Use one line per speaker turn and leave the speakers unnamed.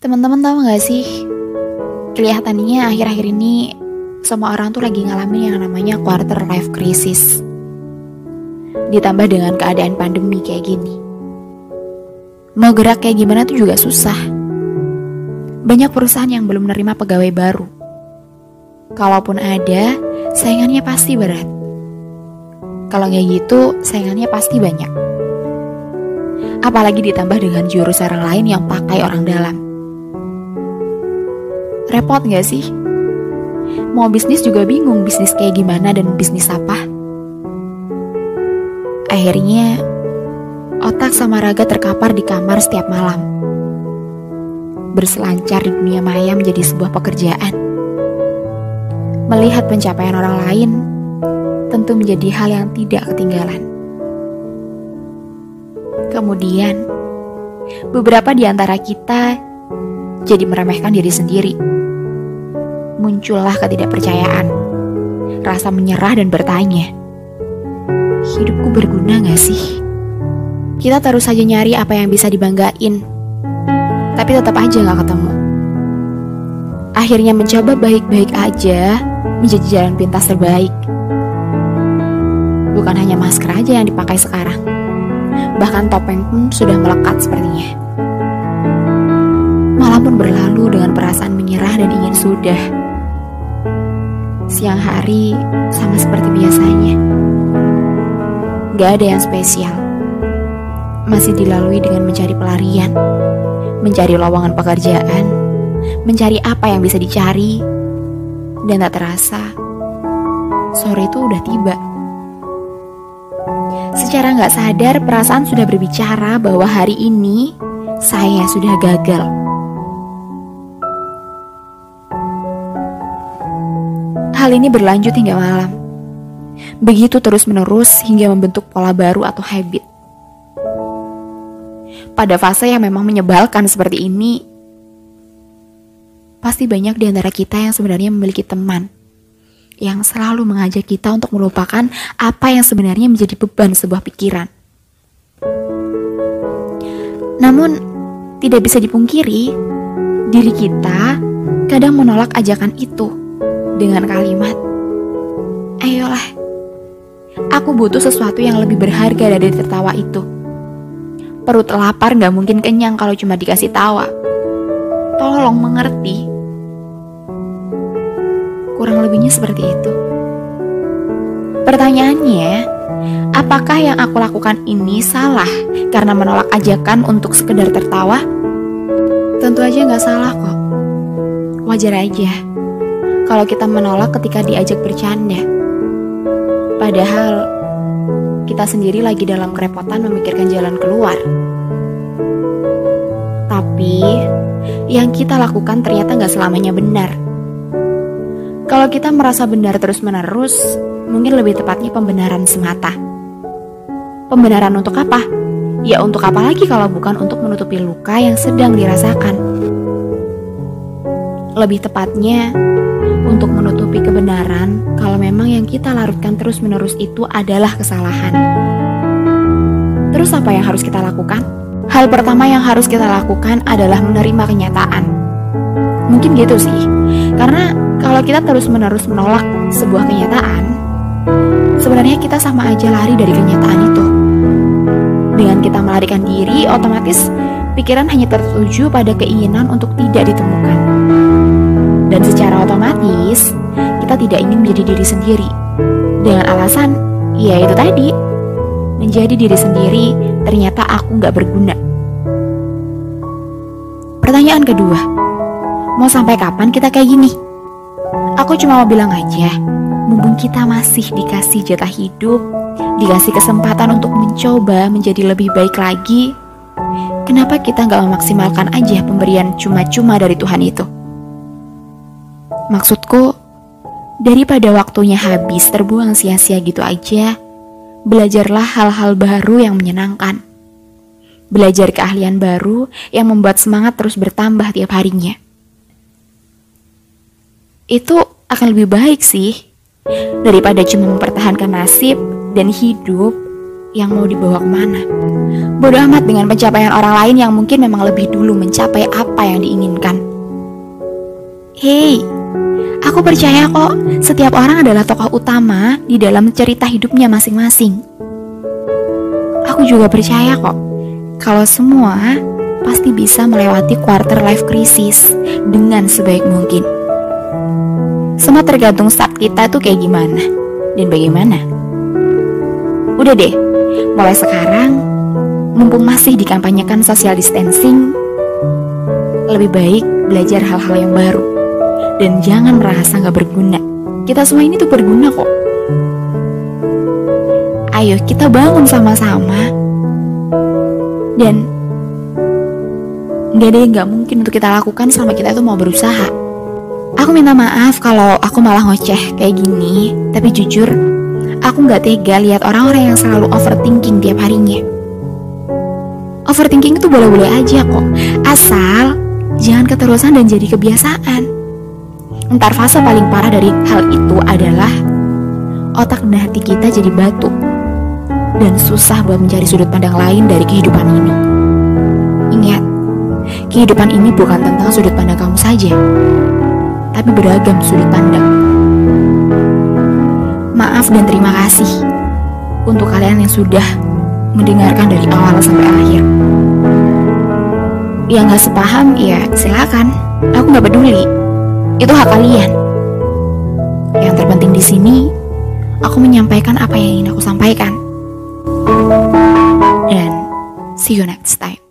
Teman-teman tahu gak sih, kelihatannya akhir-akhir ini semua orang tuh lagi ngalamin yang namanya quarter life crisis. Ditambah dengan keadaan pandemi kayak gini. Mau gerak kayak gimana tuh juga susah. Banyak perusahaan yang belum menerima pegawai baru. Kalaupun ada, saingannya pasti berat. Kalau nggak gitu, saingannya pasti banyak. Apalagi ditambah dengan jurus orang lain yang pakai orang dalam. Repot gak sih? Mau bisnis juga bingung bisnis kayak gimana dan bisnis apa. Akhirnya, otak sama raga terkapar di kamar setiap malam. Berselancar di dunia maya menjadi sebuah pekerjaan. Melihat pencapaian orang lain tentu menjadi hal yang tidak ketinggalan. Kemudian, beberapa di antara kita jadi meremehkan diri sendiri. Muncullah ketidakpercayaan, rasa menyerah dan bertanya, hidupku berguna gak sih? Kita terus saja nyari apa yang bisa dibanggain, tapi tetap aja gak ketemu. Akhirnya mencoba baik-baik aja menjadi jalan pintas terbaik. Bukan hanya masker aja yang dipakai sekarang, bahkan topeng pun sudah melekat sepertinya. Malam pun berlalu dengan perasaan menyerah dan ingin sudah. Siang hari sama seperti biasanya. Gak ada yang spesial. Masih dilalui dengan mencari pelarian, mencari lowongan pekerjaan, mencari apa yang bisa dicari. Dan tak terasa, sore itu udah tiba. Secara gak sadar, perasaan sudah berbicara bahwa hari ini saya sudah gagal. Hal ini berlanjut hingga malam. Begitu terus-menerus hingga membentuk pola baru atau habit. Pada fase yang memang menyebalkan seperti ini, pasti banyak di antara kita yang sebenarnya memiliki teman yang selalu mengajak kita untuk melupakan apa yang sebenarnya menjadi beban sebuah pikiran. Namun, tidak bisa dipungkiri, diri kita kadang menolak ajakan itu dengan kalimat, ayolah, aku butuh sesuatu yang lebih berharga dari tertawa itu. Perut lapar gak mungkin kenyang kalau cuma dikasih tawa. Tolong mengerti. Kurang lebihnya seperti itu. Pertanyaannya, apakah yang aku lakukan ini salah karena menolak ajakan untuk sekedar tertawa? Tentu aja gak salah kok. Wajar aja kalau kita menolak ketika diajak bercanda. Padahal kita sendiri lagi dalam kerepotan memikirkan jalan keluar. Tapi yang kita lakukan ternyata gak selamanya benar. Kalau kita merasa benar terus-menerus, mungkin lebih tepatnya pembenaran semata. Pembenaran untuk apa? Ya untuk apa lagi kalau bukan untuk menutupi luka yang sedang dirasakan. Lebih tepatnya, untuk menutupi kebenaran kalau memang yang kita larutkan terus-menerus itu adalah kesalahan. Terus apa yang harus kita lakukan? Hal pertama yang harus kita lakukan adalah menerima kenyataan. Mungkin gitu sih, karena kalau kita terus-menerus menolak sebuah kenyataan, sebenarnya kita sama aja lari dari kenyataan itu. Dengan kita melarikan diri, otomatis pikiran hanya tertuju pada keinginan untuk tidak ditemukan. Dan secara otomatis, kita tidak ingin menjadi diri sendiri. Dengan alasan, ya itu tadi, menjadi diri sendiri, ternyata aku gak berguna. Pertanyaan kedua, mau sampai kapan kita kayak gini? Aku cuma mau bilang aja, mumpung kita masih dikasih jatah hidup, dikasih kesempatan untuk mencoba menjadi lebih baik lagi, kenapa kita gak memaksimalkan aja pemberian cuma-cuma dari Tuhan itu? Maksudku, daripada waktunya habis terbuang sia-sia gitu aja, belajarlah hal-hal baru yang menyenangkan. Belajar keahlian baru yang membuat semangat terus bertambah tiap harinya. Itu akan lebih baik sih, daripada cuma mempertahankan nasib dan hidup yang mau dibawa kemana. Bodoh amat dengan pencapaian orang lain yang mungkin memang lebih dulu mencapai apa yang diinginkan. Hei, aku percaya kok setiap orang adalah tokoh utama di dalam cerita hidupnya masing-masing. Aku juga percaya kok kalau semua pasti bisa melewati quarter life crisis dengan sebaik mungkin. Semua tergantung start kita tuh kayak gimana dan bagaimana. Udah deh, mulai sekarang, mumpung masih dikampanyekan social distancing, lebih baik belajar hal-hal yang baru dan jangan merasa gak berguna. Kita semua ini tuh berguna kok. Ayo kita bangun sama-sama. Dan gak ada yang gak mungkin untuk kita lakukan selama kita tuh mau berusaha. Aku minta maaf kalau aku malah ngoceh kayak gini, tapi jujur, aku gak tega lihat orang-orang yang selalu overthinking tiap harinya. Overthinking itu boleh-boleh aja kok, asal jangan keterusan dan jadi kebiasaan. Ntar fase paling parah dari hal itu adalah otak dan hati kita jadi batu dan susah buat mencari sudut pandang lain dari kehidupan ini. Ingat, kehidupan ini bukan tentang sudut pandang kamu saja, tapi beragam sudut pandang. Maaf dan terima kasih untuk kalian yang sudah mendengarkan dari awal sampai akhir. Yang gak sepaham, ya silakan. Aku gak peduli. Itu hak kalian. Yang terpenting di sini, aku menyampaikan apa yang ingin aku sampaikan. Dan see you next time.